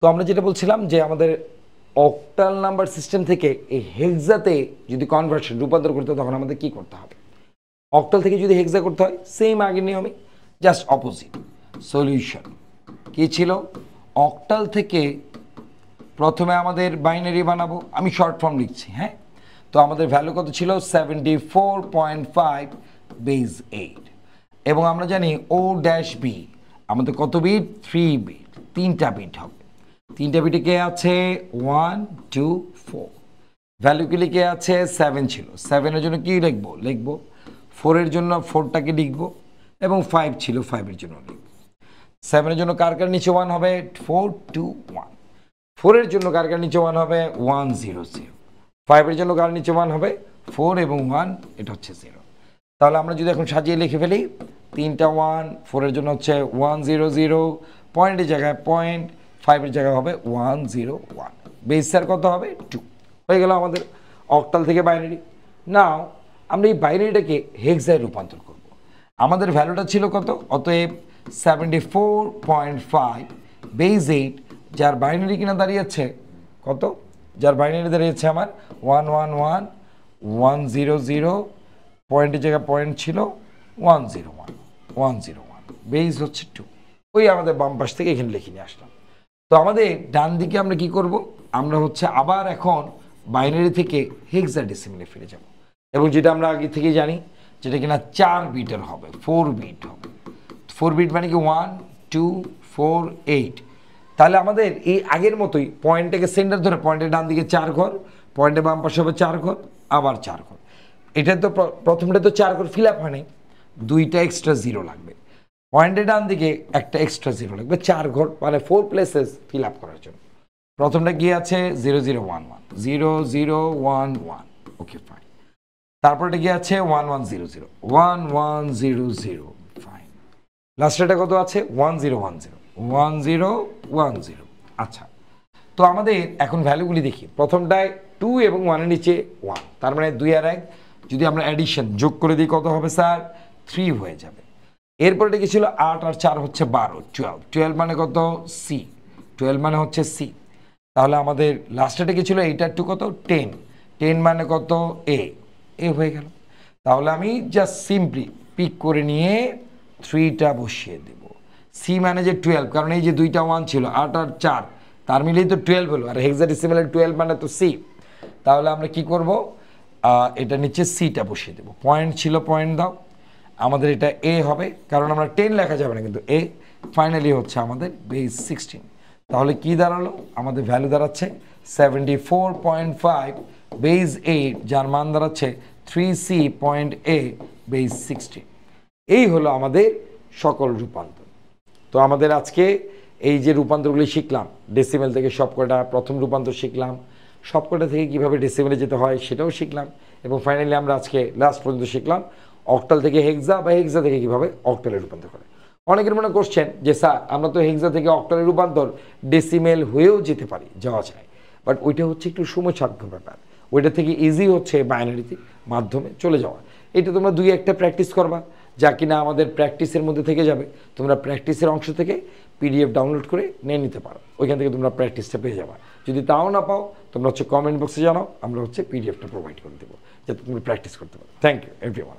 তো আমরা যেটা বলছিলাম যে আমাদের অক্টাল নাম্বার সিস্টেম থেকে এই হেক্সাতে যদি কনভার্সন রূপান্তর করতে হয় তখন আমাদের কি করতে হবে? অক্টাল থেকে যদি হেক্সা করতে হয় সেম আগের নিয়মে, জাস্ট অপোজিট। সলিউশন কি ছিল? অক্টাল থেকে প্রথমে আমাদের বাইনারি বানাবো, আমি শর্ট ফর্ম লিখছি, হ্যাঁ। তো আমাদের ভ্যালু কত ছিল? 74.5 বেস 8, এবং আমরা জানি ও ড্যাশ বি আমাদের কত বিট? 3 বিট, 3টা বিট হবে। 3টা বিটে কে আছে? 1 2 4। ভ্যালু কি লিখে আছে? 7 ছিল, 7-এর জন্য কি লিখবো? লিখবো 4-এর জন্য 4টাকে লিখবো, এবং 5 ছিল, 5-এর জন্য লিখবো। 7-এর জন্য কার কার নিচে 1 হবে? 4 2 1। 4-এর জন্য কার কার নিচে 1 হবে? 1 0 0। 5-এর জন্য কার নিচে 1 হবে? 4 এবং 1, এটা হচ্ছে 0। তাহলে আমরা যদি এখন সাজিয়ে লিখে ফেলি, 3টা 1, 4-এর জন্য হচ্ছে 1 0 0, পয়েন্টের জায়গায় পয়েন্ট, 5-এর জায়গায় হবে 1 0 1। বেসের কত হবে? 2। হয়ে গেল আমাদের অক্টাল থেকে বাইনারি। নাও আমরা এই বাইনারিটাকে হেক্সায় রূপান্তর করব। আমাদের ভ্যালুটা ছিল কত? অতএব 74.5 বেস 8, যার বাইনারি কিনা দাঁড়িয়েছে কত? যার বাইনারি দাঁড়িয়েছে আমার 1 1 1 1 0 0, পয়েন্টের জায়গায় পয়েন্ট ছিল 1 0 1 1 0 1, বেস হচ্ছে 2। ওই আমাদের বাম পাশ থেকে এখানে লিখে নিয়ে আসলাম। তো আমাদের ডান দিকে আমরা কি করব? আমরা হচ্ছে আবার এখন বাইনারি থেকে হেক্সাডেসিমালে ফিরে যাব, এবং যেটা আমরা আগে থেকে জানি, যেটা কিনা 4 বিটের হবে, 4 বিট হবে। 4 বিট মানে কি? 1 2 4 8। তাহলে আমাদের এই আগের মতোই পয়েন্টটাকে সেন্টার ধরে, পয়েন্টের ডান দিকে 4 ঘর, পয়েন্টের বাম পাশে হবে 4 ঘর, আবার 4 ঘর। এটা তো প্রথমটা তো 4 ঘর ফিল আপ হয়নি, 2টা এক্সট্রা 0 লাগবে। পয়েন্টের ডান দিকে একটা এক্সট্রা 0 লাগবে, 4 ঘর মানে 4 প্লেসেস ফিল আপ করার জন্য। প্রথমটা কি আছে? 0 0 1 1 0 0 1 1, ওকে ফাইন। তারপরটা কি আছে? 1 1 0 0 1 1 0 0, ফাইন। লাস্টেরটা কত আছে? 1 0 1 0 1 0 1 0। আচ্ছা, তো আমাদের এখন ভ্যালুগুলি দেখি। প্রথমটায় 2 এবং 1-এর নিচে 1, তার মানে 2 আর 1 যদি আমরা অ্যাডিশন যোগ করে দিই কত হবে স্যার? 3 হয়ে যাবে। এরপরে কি ছিল? 8 আর 4 হচ্ছে 12, 12। 12 মানে কত? সি। 12 মানে হচ্ছে সি। তাহলে আমাদের লাস্টেটা কি ছিল? এইটা একটু কত? 10। 10 মানে কত? এ। এ হয়ে গেল। তাহলে আমি জাস্ট সিম্পলি পিক করে নিয়ে 3টা বসিয়ে দেব। সি মানে যে 12, কারণ এই যে 2টা 1 ছিল, 8 আর 4 তার মিলেই তো 12 হলো, আর হেক্সাডেসিমালে 12 মানে তো সি। তাহলে আমরা কি করব? এটা নিচে সিটা বসিয়ে দেব। পয়েন্ট ছিল, পয়েন্ট দাও। আমাদের এটা এ হবে, কারণ আমরা 10 লেখা যাবে না, কিন্তু এ। ফাইনালি হচ্ছে আমাদের বেস 16। তাহলে কি দাঁড়ালো? আমাদের ভ্যালু দাঁড়াচ্ছে 74.5 বেস 8, যার মান দাঁড়াচ্ছে 3C পয়েন্ট এ বেস 16। এই হলো আমাদের সকল রূপান্তর। তো আমাদের আজকে এই যে রূপান্তরগুলি শিখলাম, ডেসিমেল থেকে সবকটা প্রথম রূপান্তর শিখলাম, সবকটা থেকে কিভাবে ডেসিমেলে যেতে হয় সেটাও শিখলাম, এবং ফাইনালি আমরা আজকে লাস্ট পর্যন্ত শিখলাম অক্টাল থেকে হেক্সা, বা হেক্সা থেকে কিভাবে অক্টালে রূপান্তর করে। অনেকের মনে করছেন যে স্যার আমরা তো হেক্সা থেকে অক্টালে রূপান্তর ডেসিমেল হয়েও যেতে পারি, যাওয়া যায়, বাট ওইটা হচ্ছে একটু সময় সাধ্য ব্যাপার। ওইটা থেকে ইজি হচ্ছে বাইনারিতে মাধ্যমে চলে যাওয়া। এটা তোমরা 2-1টা প্র্যাকটিস করবা, যা কিনা আমাদের প্র্যাকটিসের মধ্যে থেকে যাবে। তোমরা প্র্যাকটিসের অংশ থেকে পিডিএফ ডাউনলোড করে নিয়ে নিতে পারো, ওইখান থেকে তোমরা প্র্যাকটিসটা পেয়ে যাবা। যদি তাও না পাও, তোমরা হচ্ছে কমেন্ট বক্সে জানাও, আমরা হচ্ছে পিডিএফটা প্রোভাইড করে দেবো, যাতে তুমি প্র্যাকটিস করতে পারো। Thank you everyone.